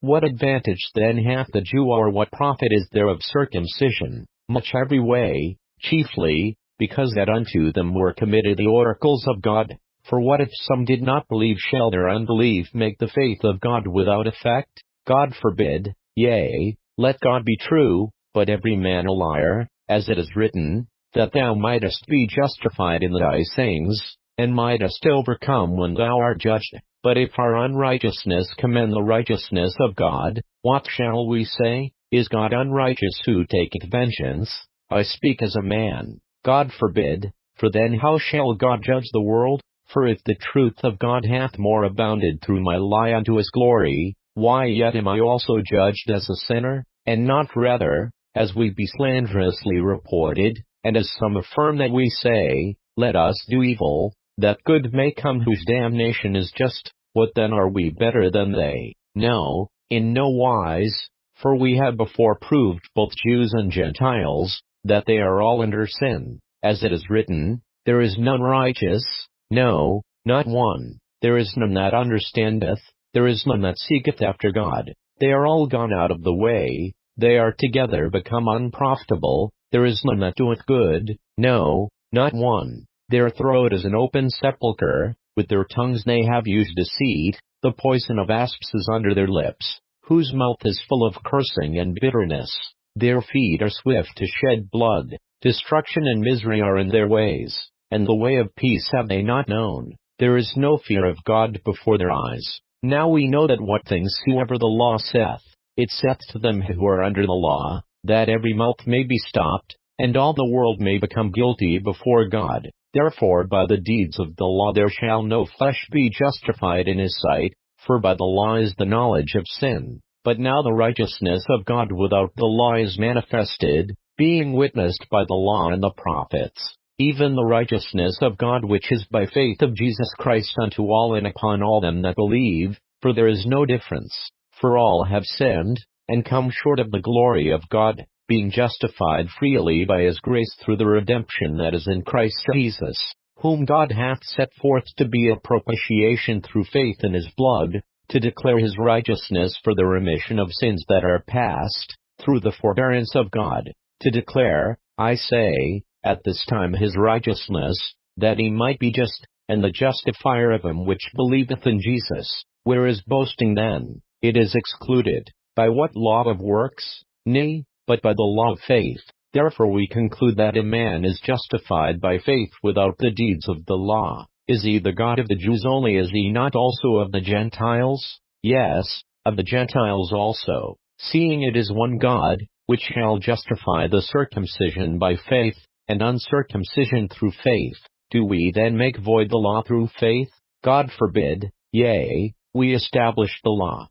What advantage then hath the Jew, or what profit is there of circumcision? Much every way, chiefly, because that unto them were committed the oracles of God. For what if some did not believe? Shall their unbelief make the faith of God without effect? God forbid. Yea, let God be true, but every man a liar, as it is written, that thou mightest be justified in thy sayings, and mightest overcome when thou art judged. But if our unrighteousness commend the righteousness of God, what shall we say? Is God unrighteous who taketh vengeance? I speak as a man. God forbid. For then how shall God judge the world? For if the truth of God hath more abounded through my lie unto his glory, why yet am I also judged as a sinner? And not rather, as we be slanderously reported, and as some affirm that we say, let us do evil, that good may come, whose damnation is just. What then, are we better than they? No, in no wise, for we have before proved, both Jews and Gentiles, that they are all under sin. As it is written, there is none righteous, no, not one. There is none that understandeth, there is none that seeketh after God. They are all gone out of the way, they are together become unprofitable. There is none that doeth good, no, not one. Their throat is an open sepulchre, with their tongues they have used deceit. The poison of asps is under their lips, whose mouth is full of cursing and bitterness. Their feet are swift to shed blood. Destruction and misery are in their ways, and the way of peace have they not known. There is no fear of God before their eyes. Now we know that what things soever the law saith, it saith to them who are under the law, that every mouth may be stopped, and all the world may become guilty before God. Therefore by the deeds of the law there shall no flesh be justified in his sight, for by the law is the knowledge of sin. But now the righteousness of God without the law is manifested, being witnessed by the law and the prophets, even the righteousness of God which is by faith of Jesus Christ unto all and upon all them that believe, for there is no difference. For all have sinned, and come short of the glory of God, being justified freely by his grace through the redemption that is in Christ Jesus, whom God hath set forth to be a propitiation through faith in his blood, to declare his righteousness for the remission of sins that are past, through the forbearance of God, to declare, I say, at this time his righteousness, that he might be just, and the justifier of him which believeth in Jesus. Where is boasting then? It is excluded. By what law of works? Nay, but by the law of faith. Therefore we conclude that a man is justified by faith without the deeds of the law. Is he the God of the Jews only? Is he not also of the Gentiles? Yes, of the Gentiles also, seeing it is one God, which shall justify the circumcision by faith, and uncircumcision through faith. Do we then make void the law through faith? God forbid. Yea, we establish the law,